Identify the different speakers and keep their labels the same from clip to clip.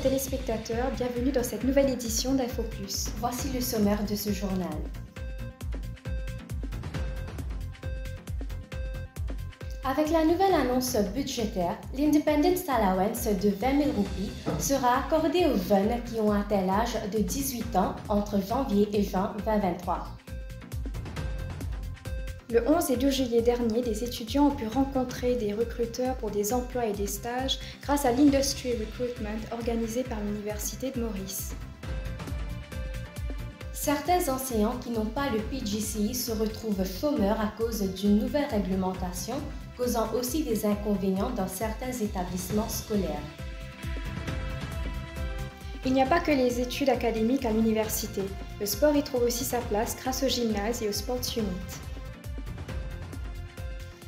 Speaker 1: chers téléspectateurs, bienvenue dans cette nouvelle édition d'Info Plus.
Speaker 2: Voici le sommaire de ce journal. Avec la nouvelle annonce budgétaire, l'Independence Allowance de 20 000 roupies sera accordée aux jeunes qui ont atteint l'âge de 18 ans entre janvier et juin 2023.
Speaker 1: Le 11 et 12 juillet dernier, des étudiants ont pu rencontrer des recruteurs pour des emplois et des stages grâce à l'Industry Recruitment organisé par l'Université de Maurice.
Speaker 2: Certains enseignants qui n'ont pas le PGCE se retrouvent chômeurs à cause d'une nouvelle réglementation, causant aussi des inconvénients dans certains établissements scolaires.
Speaker 1: Il n'y a pas que les études académiques à l'université. Le sport y trouve aussi sa place grâce au gymnase et au Sports Unit.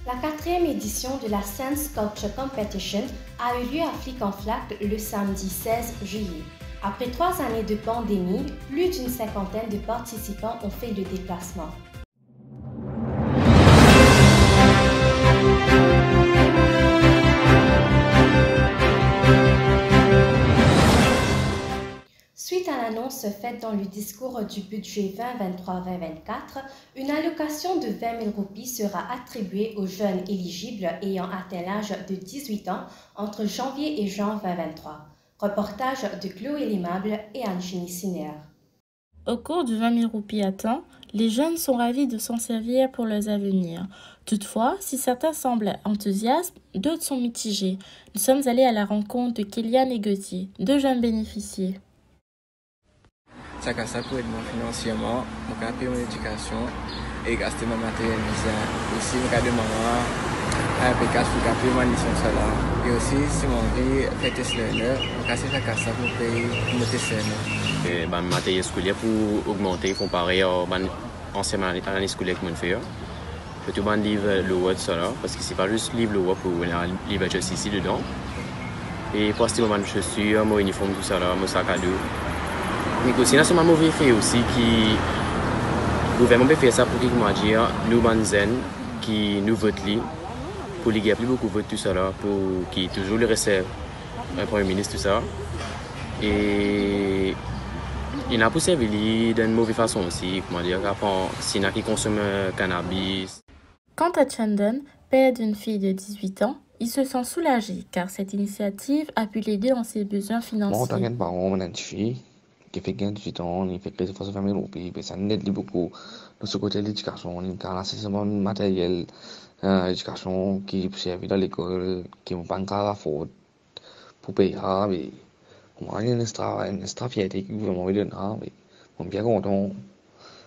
Speaker 2: La 4e édition de la Sense Culture Competition a eu lieu à Flic-en-Flac le samedi 16 juillet. Après 3 années de pandémie, plus d'une cinquantaine de participants ont fait le déplacement. Suite à l'annonce faite dans le discours du budget 2023-2024, une allocation de 20 000 roupies sera attribuée aux jeunes éligibles ayant atteint l'âge de 18 ans entre janvier et juin 2023. Reportage de Chloé Limable et Anne-Génie Siner.
Speaker 3: Au cours du 20 000 roupies à temps, les jeunes sont ravis de s'en servir pour leurs avenirs. Toutefois, si certains semblent enthousiastes, d'autres sont mitigés. Nous sommes allés à la rencontre de Kéliane et Gauthier, deux jeunes bénéficiaires.
Speaker 4: Ça pour aider financièrement, je vais payer mon éducation et gaster mon matériel bizarre. Aussi, je vais demander à l'application pour payer ma licence là. Et aussi, si mon envie faire test learner, je vais faire ça pour payer mon test learner.
Speaker 5: Le matériel scolaire pour augmenter, comparé à l'ancienne année scolaire que je fais. Je vais tout le livre le word parce que c'est pas juste livre le word pour livre ici dedans. Et pour acheter mon chaussures, mon uniforme, tout ça là, mon sac à dos. Mais aussi, c'est un mauvais fait aussi qui le gouvernement peut faire ça pour dire nous manzen qui nous votent pour les gars plus beaucoup votent tout ça là pour qui toujours le recevent un premier ministre tout ça et il n'a pas servi d'une mauvaise façon aussi comment dire quand s'il y a qui consomment cannabis.
Speaker 3: Quant à Chandan, père d'une fille de 18 ans, il se sent soulagé car cette initiative a pu l'aider dans ses besoins financiers.
Speaker 6: Qui fait 18 ans, il fait que des fois 20 000 roupies, mais ça n'aide beaucoup de ce côté de l'éducation. Il y a nécessairement matériel d'éducation qui servi dans l'école, qui ne pas encore à faute pour payer. Mais moi, il y a une fierté qui gouvernement veut donner, mais on est bien content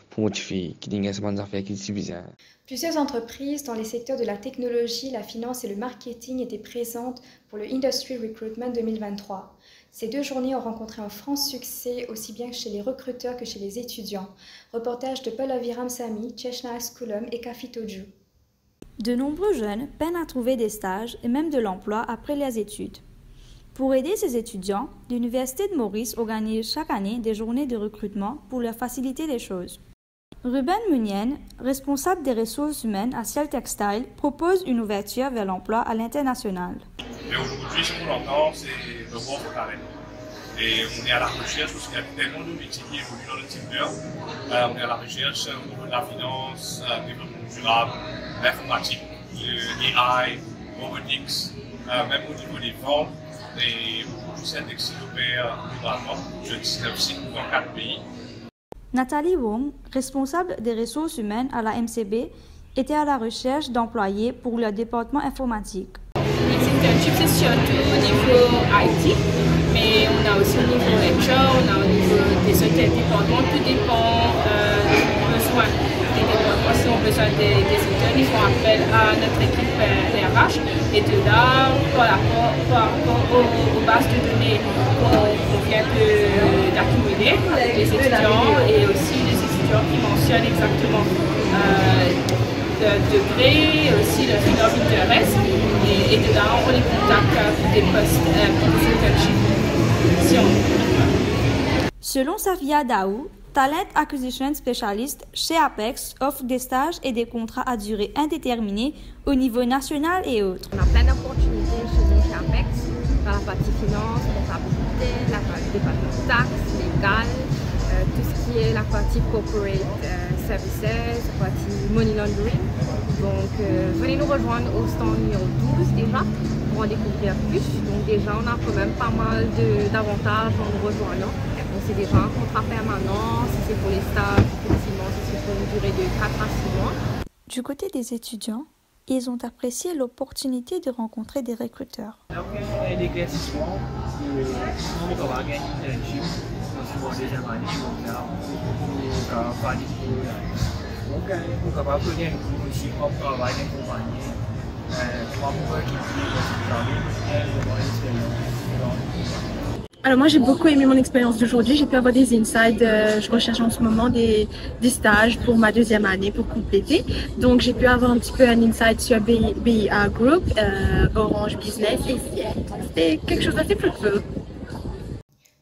Speaker 6: pour motiver qui dit que affaires qui sont bien.
Speaker 1: Plusieurs entreprises dans les secteurs de la technologie, la finance et le marketing étaient présentes pour le Industry Recruitment 2023. Ces 2 journées ont rencontré un franc succès aussi bien chez les recruteurs que chez les étudiants. Reportage de Pallavi Ramsamy, Cheshna Askulam et Kafi Toju.
Speaker 7: De nombreux jeunes peinent à trouver des stages et même de l'emploi après les études. Pour aider ces étudiants, l'Université de Maurice organise chaque année des journées de recrutement pour leur faciliter les choses. Ruben Munien, responsable des ressources humaines à Ciel Textile, propose une ouverture vers l'emploi à l'international.
Speaker 8: Et aujourd'hui, ce qu'on entend, c'est le bon talent. Et on est à la recherche, parce qu'il y a tellement de métiers qui évoluent dans le secteur. On est à la recherche de la finance, développement durable, l'informatique, l'AI, robotics, même au niveau des ventes. Et Ciel Textile opère globalement sur 19 sites dans 4 pays.
Speaker 7: Nathalie Wong, responsable des ressources humaines à la MCB, était à la recherche d'employés pour leur département informatique.
Speaker 9: Les internships, c'est surtout au niveau IT, mais on a aussi au niveau HR, on a au niveau des autres départements, tout dépend du besoin des départements. Si on a besoin des internes, ils font appel à notre équipe RH et de là, par rapport aux bases de données qu'on vient d'accumuler avec les étudiants et aussi les étudiants qui mentionnent exactement le degré, aussi le field of interest et de là on les contacte pour des postes, pour des internships.
Speaker 7: Selon Safia Daou, Talent Acquisition Specialist chez Apex offre des stages et des contrats à durée indéterminée au niveau national et autres.
Speaker 10: On a plein d'opportunités chez Apex, dans la partie finance, comptabilité.
Speaker 9: comptabilité, la partie département taxes, légal, tout ce qui est la partie corporate services, la partie money laundering. Donc venez nous rejoindre au stand numéro 12 déjà pour en découvrir plus. Donc déjà on a quand même pas mal d'avantages en nous rejoignant. Donc c'est déjà un contrat permanent, si c'est pour les stages, effectivement si c'est pour une durée de 4 à 6 mois.
Speaker 7: Du côté des étudiants, ils ont apprécié l'opportunité de rencontrer des recruteurs.
Speaker 10: L'éclaircissement, on va gagner une internship pour la deuxième année, on va on va pas connaître aussi on travaille dans une compagnie,
Speaker 11: Alors moi j'ai beaucoup aimé mon expérience d'aujourd'hui, j'ai pu avoir des insights, je recherche en ce moment des stages pour ma deuxième année pour compléter. Donc j'ai pu avoir un petit peu un insight sur BIA Group, Orange Business et c'était quelque chose d'assez fructueux.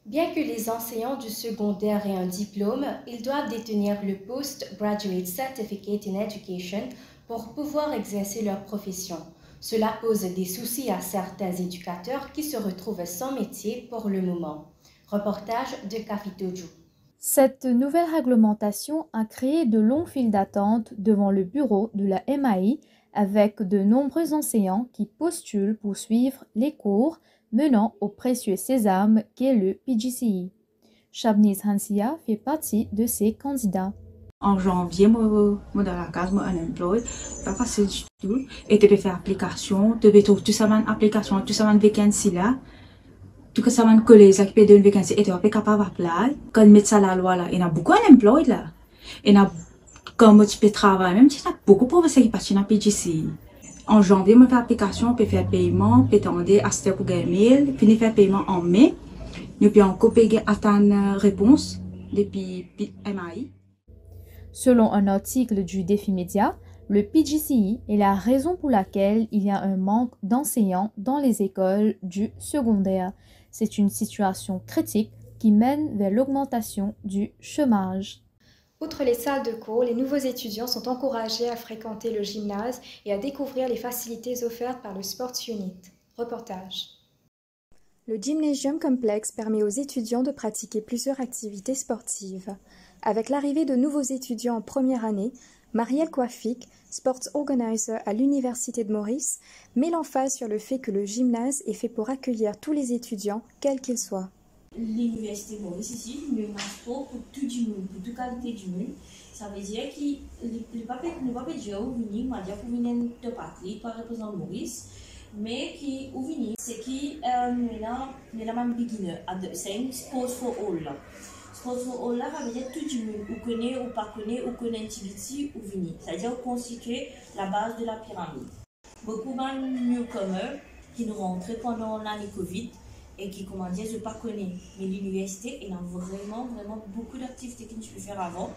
Speaker 2: Bien que les enseignants du secondaire aient un diplôme, ils doivent détenir le Postgraduate Certificate in Education pour pouvoir exercer leur profession. Cela pose des soucis à certains éducateurs qui se retrouvent sans métier pour le moment. Reportage de Kafitoju.
Speaker 12: Cette nouvelle réglementation a créé de longues files d'attente devant le bureau de la MAI avec de nombreux enseignants qui postulent pour suivre les cours menant au précieux sésame qu'est le PGCE. Shabniz Hansia fait partie de ces candidats.
Speaker 13: En janvier, moi dans la case, moi unemployed, pas facile du tout. Et tu peux faire application, tu peux trouver tout ça une application, tout ça une vacancy là, tout ça une collège qui peut donner une vacancy et tu es capable d'appeler. Quand mettre ça la loi là, il y a beaucoup unemployed là. Il y a comme tu peux travailler, même si tu as beaucoup de professeurs qui passent dans PGCE. En janvier, je fais l'application, on peut faire paiement, on peut attendre à ce pour gagner mail, puis faire paiement en mai. Nous pouvons encore attendre réponse depuis MAI.
Speaker 12: Selon un article du Défi Média, le PGCE est la raison pour laquelle il y a un manque d'enseignants dans les écoles du secondaire. C'est une situation critique qui mène vers l'augmentation du chômage.
Speaker 1: Outre les salles de cours, les nouveaux étudiants sont encouragés à fréquenter le gymnase et à découvrir les facilités offertes par le Sports Unit. Reportage. Le Gymnasium Complex permet aux étudiants de pratiquer plusieurs activités sportives. Avec l'arrivée de nouveaux étudiants en première année, Marielle Coiffic, Sports Organizer à l'Université de Maurice, met l'emphase sur le fait que le gymnase est fait pour accueillir tous les étudiants, quels qu'ils soient.
Speaker 14: L'Université de Maurice ici, ne marche pas pour tout du monde, pour toute qualité du monde. Ça veut dire qu'il ne va pas dire où venir, on va dire pour venir de patrie, par exemple Maurice, mais qui où venir, c'est qui nous la même beginner, c'est une sport for all là. Sport for all là, ça veut dire tout du monde, ou connaît ou pas connaît, ou connaît un petit ou venir, c'est-à-dire constituer la base de la pyramide. Beaucoup de newcomers qui nous rentrent pendant l'année Covid. Et qui, comment dire, je ne pas connais. Mais l'université, il a vraiment beaucoup d'activités que je peux faire avant.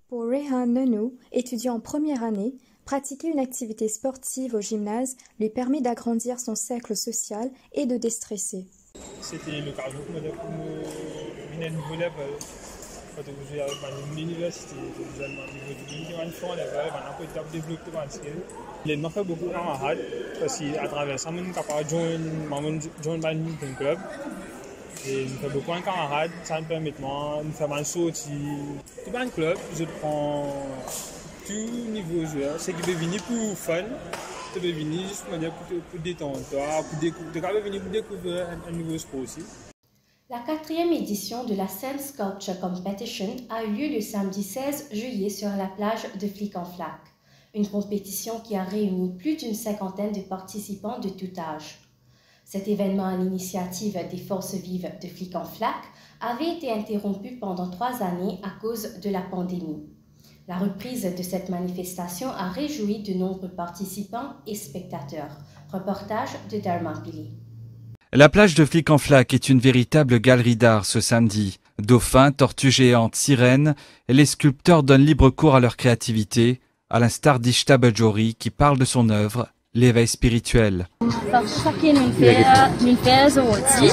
Speaker 1: Pour Rehan Nanou, étudiant en première année, pratiquer une activité sportive au gymnase lui permet d'agrandir son cercle social et de déstresser.
Speaker 15: C'était l'occasion pour me venir nouveau level. Quand je suis avec l'université, je suis développer mon skill. Il m'a fait beaucoup de camarades parce qu'à travers ça, je suis capable de joindre un club. Et je fais beaucoup de camarades, ça me permet de faire un saut. Tout un club, je prends tout niveau joueur. C'est qui veut venir pour fun, tu veux venir juste pour détendre, pour découvrir un nouveau sport aussi.
Speaker 2: La 4e édition de la Sand Sculpture Competition a eu lieu le samedi 16 juillet sur la plage de Flic-en-Flac. Une compétition qui a réuni plus d'une cinquantaine de participants de tout âge. Cet événement à l'initiative des forces vives de Flic-en-Flac avait été interrompu pendant 3 années à cause de la pandémie. La reprise de cette manifestation a réjoui de nombreux participants et spectateurs. Reportage de Dharma Pili.
Speaker 16: La plage de Flic-en-Flac est une véritable galerie d'art ce samedi. Dauphins, tortues géantes, sirènes, les sculpteurs donnent libre cours à leur créativité, à l'instar d'Ishta Bajori qui parle de son œuvre, l'éveil spirituel.
Speaker 17: Ça qui nous fait aujourd'hui,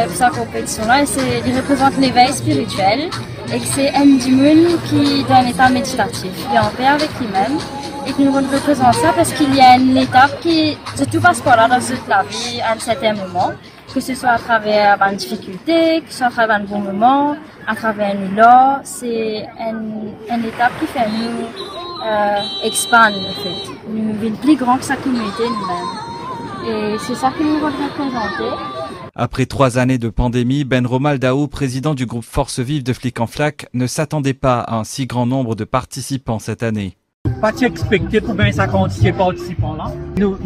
Speaker 17: pour sa compétition-là, il représente l'éveil spirituel et que c'est un démon qui est dans un état méditatif, qui est en paix avec lui-même. Et que nous représentons ça parce qu'il y a une étape qui, tout passe par là dans toute la vie à un certain moment. que ce soit à travers une difficulté, que ce soit à travers un bon moment, à travers une loi. C'est une étape qui fait nous expandre, en fait. Nous devenons plus grand que sa communauté nous-mêmes. Et c'est ça que nous voulons représenter.
Speaker 16: Après 3 années de pandémie, Ben Romaldao, président du groupe Force Vive de Flic en Flac, ne s'attendait pas à un si grand nombre de participants cette année.
Speaker 18: Pas expecté pour bien sa quantité de participants là. Nous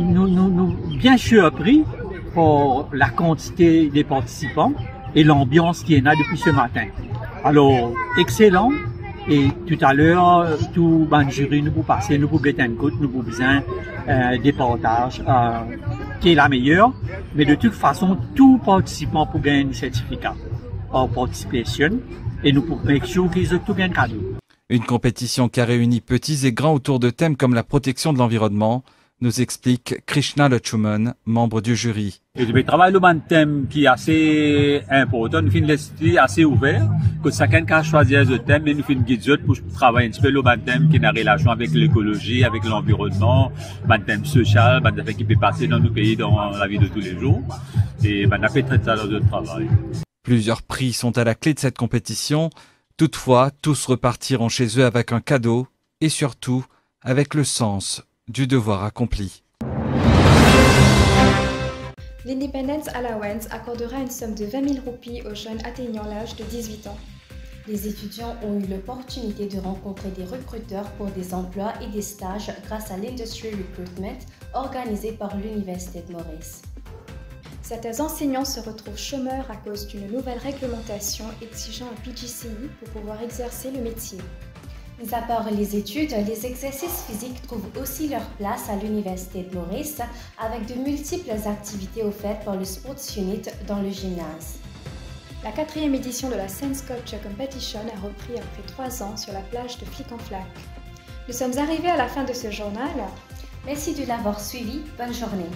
Speaker 18: bien surpris pour la quantité des participants et l'ambiance qui est là depuis ce matin. Alors, excellent. Et tout à l'heure, tout le jury nous pour passer, nous pour guetter une côte, nous pour besoin des partages qui est la meilleure. Mais de toute façon, tout participant pour gagner un certificat en participation et nous pour make sure qu'ils ont tout bien cadeau.
Speaker 16: Une compétition qui a réuni petits et grands autour de thèmes comme la protection de l'environnement, nous explique Krishna Lachuman, membre du jury.
Speaker 18: Je travaille le même thème qui est assez important, nous faisons l'esprit assez ouvert, que chacun peut choisir le thème, mais nous faisons guide pour travailler un petit peu le même thème qui a une relation avec l'écologie, avec l'environnement, un thème social, un thème qui peut passer dans nos pays, dans la vie de tous les jours. Et on a fait très ça dans notre travail.
Speaker 16: Plusieurs prix sont à la clé de cette compétition. Toutefois, tous repartiront chez eux avec un cadeau et surtout avec le sens du devoir accompli.
Speaker 1: L'Independence Allowance accordera une somme de 20 000 roupies aux jeunes atteignant l'âge de 18 ans.
Speaker 2: Les étudiants ont eu l'opportunité de rencontrer des recruteurs pour des emplois et des stages grâce à l'Industry Recruitment organisé par l'Université de Maurice.
Speaker 1: Certains enseignants se retrouvent chômeurs à cause d'une nouvelle réglementation exigeant un PGCE pour pouvoir exercer le métier.
Speaker 2: Mis à part les études, les exercices physiques trouvent aussi leur place à l'Université de Maurice avec de multiples activités offertes par le Sports Unit dans le gymnase.
Speaker 1: La 4e édition de la Sand Sculpture Competition a repris après 3 ans sur la plage de Flic en Flac. Nous sommes arrivés à la fin de ce journal.
Speaker 2: Merci de l'avoir suivi. Bonne journée.